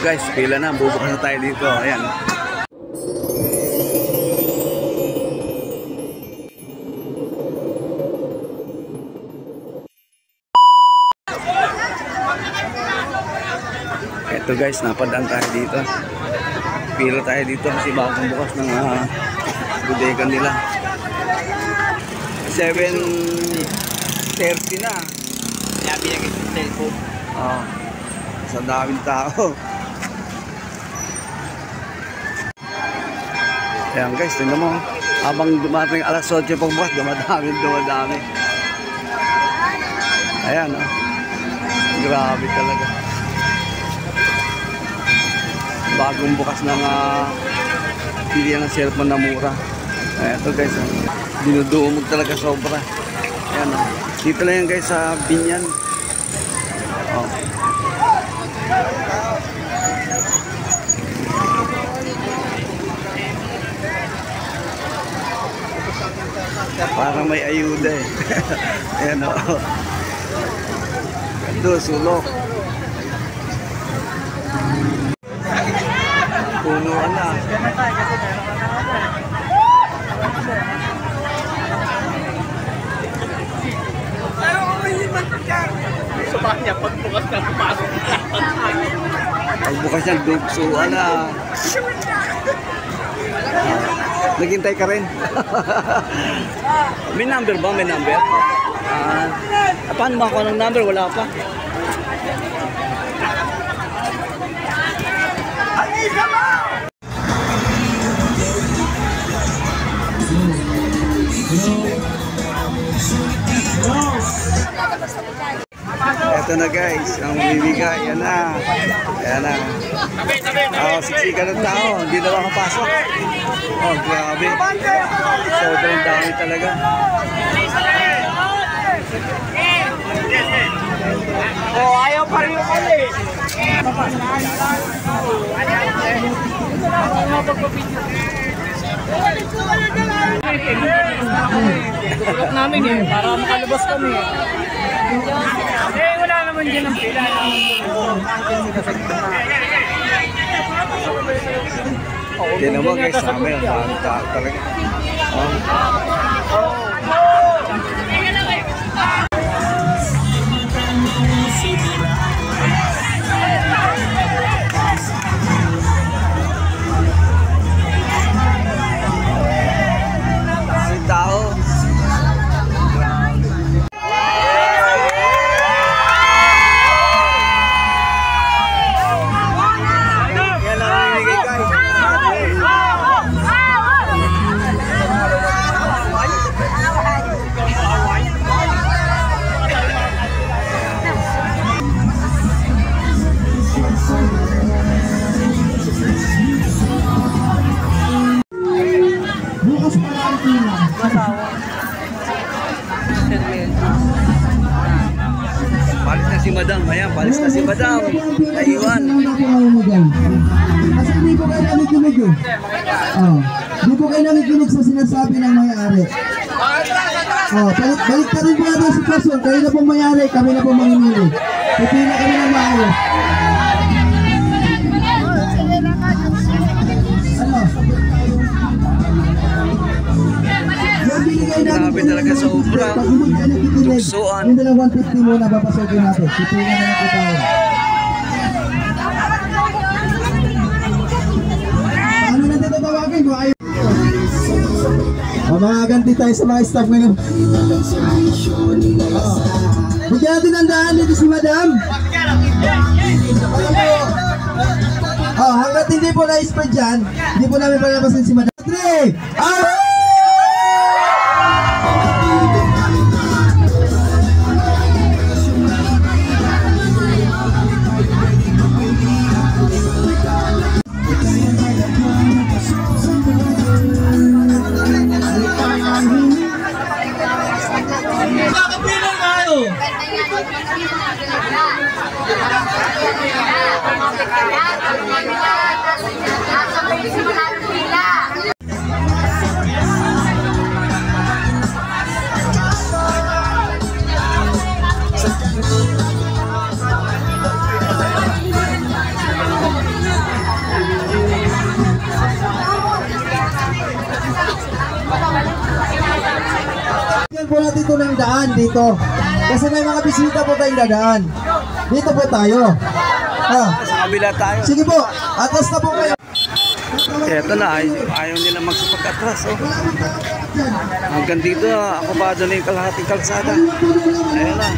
guys, pila na, bubukas na tayo dito. Ayan. Ito guys, napadaan tayo dito. Pila tayo dito kasi bagong bukas ng bodega nila. 7:30 na. Kaya binigay sa cellphone. Sa daming tao. Ayan guys, tingnan mo. Habang dumating alas 8 pagbukas, dumadami. Ayan, oh. Grabe talaga. Bagong bukas ng pilihan ng cellphone na mura. Ayan ito guys, dinudumog talaga sobra. Ayan, oh. Dito lang yan guys sa Binyan. Oh. Parang may ayuda eh. Ayan o. Ito, sulok. Punuan na. Sumahan niya, pagbukas na pumasok. Pagbukas niya, dugsuan na. Naghintay ka rin. May number ba? May number? Paano ba ako ng number? Wala pa. Ito na guys, ang bibigay. Yan na. Yan na. Siksikan ng tao. Hindi na makapasok. Oh, grabe. Sobrang dami talaga. Oh, ayaw pa rin yung kali. Tutulok namin eh, para makalabas kami eh. Wala naman dyan ang pila. Tinan mo guys, sa amin ang dami tao talaga. Palis na si Madam. Ayan, palis na si Madam. Naiwan. Kasi hindi po kayo nakikinig eh. Hindi po kayo nakikinig sa sinasabi ng may-ari. Balik ka rin po natin si Person. Kayo na pong may-ari, kami na pong mamimili. Pipila kami ng maayos. Grabe talaga sobra. Tuksoan. Hindi lang 150 muna, papasokin natin. Pipila na lang po tayo. Ano na tatawagin ko? Mamaganti tayo sa mga staff ngayon. Bigyan natin ang daan dito si Madam. Hanggat hindi po na-spread dyan, hindi po namin palabasin si Madam. 3! dadaan dito. Kasi may mga bisita po tayong dadaan. Dito po tayo. Sa kabila tayo. Sige po, atras na po kayo. Eto na, ayaw nila magsipag-atras. Oh. Hanggang dito, ako pa doon na yung kalahating kalsada. Ayan na.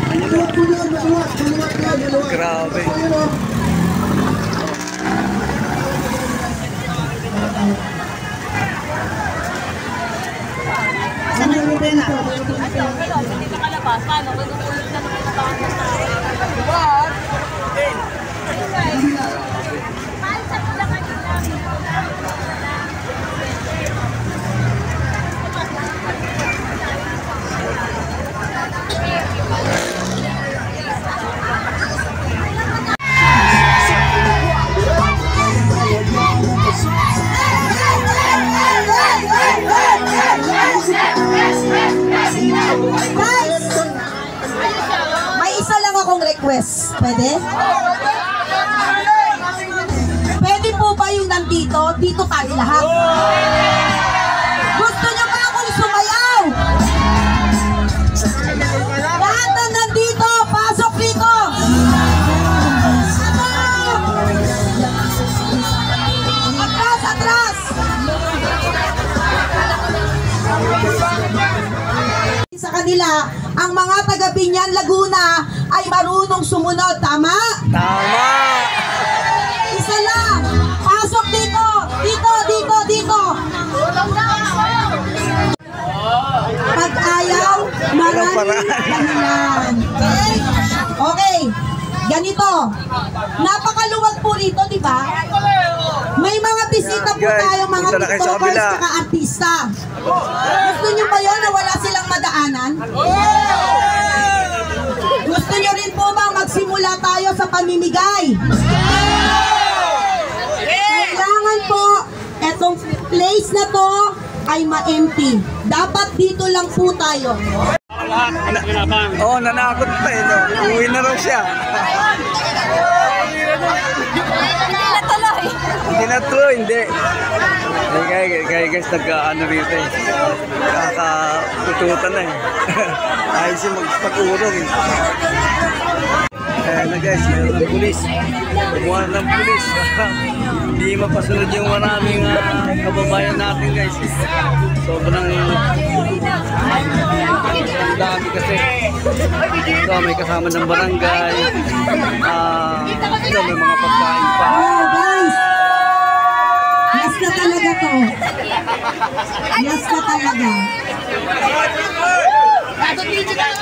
Ayan na. Grabe. Saan ang pena? Hindi ka kalabas. Paano? Tutulog na naman ang Guys, may isa lang akong request. Pwede? Pwede po ba yung nandito? Dito tayo lahat. Gusto nyo ba akong sumayaw? Lahat na nandito, pasok dito. Atras, atras. Sa kanila, ang mga taga Binyan, Laguna ay marunong sumunod. Tama? Tama! Isa lang. Pasok dito. Dito, dito, dito. Pag ayaw, maraming dahilan. Okay? Okay. Ganito. Napakaluwag po rito, di ba? May mga bisita po Guys, tayo, mga punta na kayo sa tiktokers, kabila. saka artista. Gusto nyo ba yun na wala silang madaanan? Gusto nyo rin po ba magsimula tayo sa pamimigay? Kailangan po, etong place na to ay ma-empty. Dapat dito lang po tayo. Oo, nanakot pa eh. No? Uwi na raw siya. Hindi na true, hindi. Kaya guys, nag-ano rito eh. Kakapututan na eh. Ayos yung magpag-urong eh. Ayan na guys, mayroon ng pulis. Kumuha ng pulis. Hindi mapasunod yung maraming kababayan natin guys. Sobrang dami kasi. Ito may kasama ng barangay. Ito may mga pagkain pa. Oh, guys! Yes na talaga to. Yes na talaga. O, konti na lang.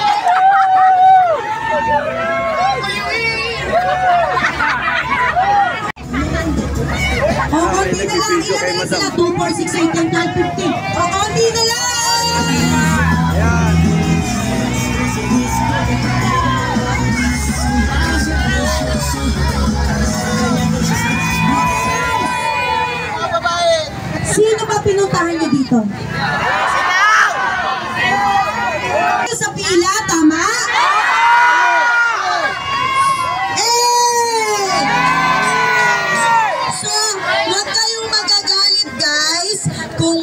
Ilan na sila? 2, 4, 6, 8, 10, 12, 15. O, konti na lang! Ayan. Sino ba pinuntahan niyo dito? Sa pila, tama? So, huwag kayong magagalit guys kung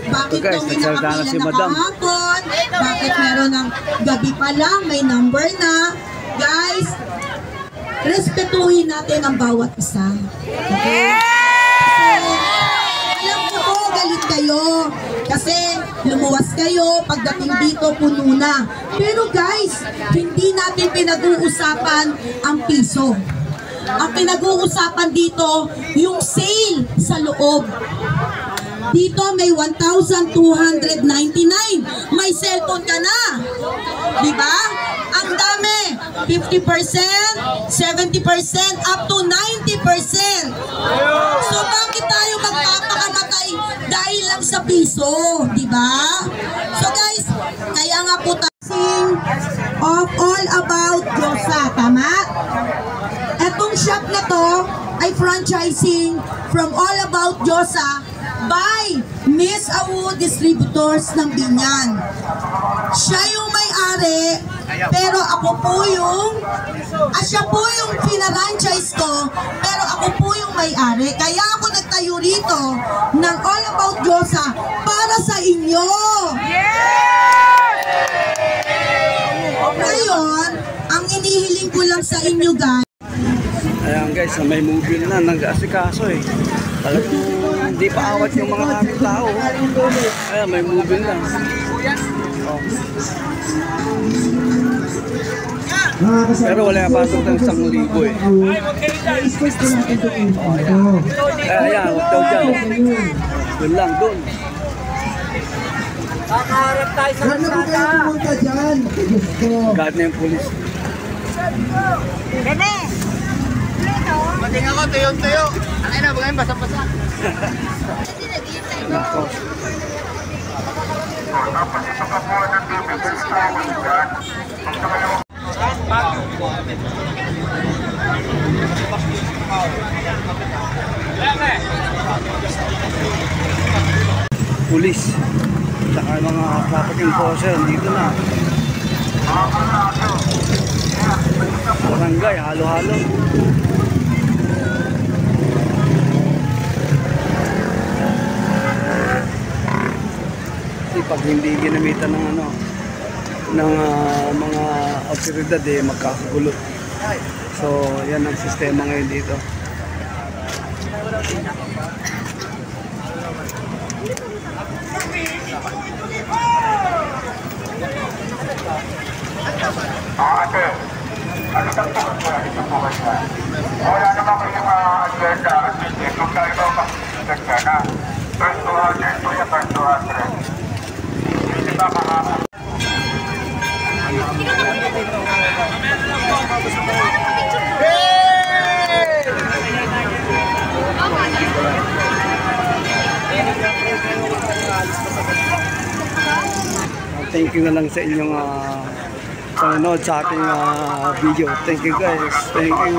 bakit Guys, daw may nagsalita na nakapila si na Madam. kahapon, bakit meron ng gabi pa lang, may number na. Guys, respetuhin natin ang bawat isa. Okay? Alam ko po, galit kayo. Kasi lumuwas kayo, pagdating dito, puno na. Pero guys, hindi natin pinag-uusapan ang piso. Ang pinag-uusapan dito, yung sale sa loob. Dito may 1,299. May cellphone ka na. Diba? Ang dami. 50%, 70%, up to 90%. So bakit tayo magpapakamatay dahil lang sa piso? Diba? So guys, kaya nga po tasing of all about Diyosa. Tama? Etong shop na to ay franchising from All About Diyosa by Miss Awu Distributors ng Binyan. Siya yung may-ari, pero ako po yung, siya po yung pina-franchise ko, pero ako po yung may-ari. Kaya ako nagtayo rito ng All About Diyosa para sa inyo. inyo guys. Ayan guys, may movie na nag-asikaso eh. Talagang hindi pa awat yung mga aming tao. Ayan, may movie na. Oh. Pero wala na pasok ng 1,000 eh. I-space ko natin ito. Ayan, huwag daw dyan. Doon lang, doon. Kakaharap tayo sa Saan na po kayo pumunta dyan? Diyos ko. Guard na yung pulis. Mating ako, tuyo-tuyo. Ang ina, bagay basa-basa. Nako. Pulis. Saka mga traffic enforcer dito na. Barangay, halo-halo. Kasi pag hindi ginamitan ng ano ng mga otoridad eh magkakagulo. So, yan ang sistema ngayon dito. Ate, ano lang po ba? Ito po ba siya? Wala naman kayong agenda at hindi kung tayo ba makikita na. First 200 po yung first 200. Hindi ba makakapag? Thank you na lang sa inyong panonood sa ating video. Thank you guys. Thank you.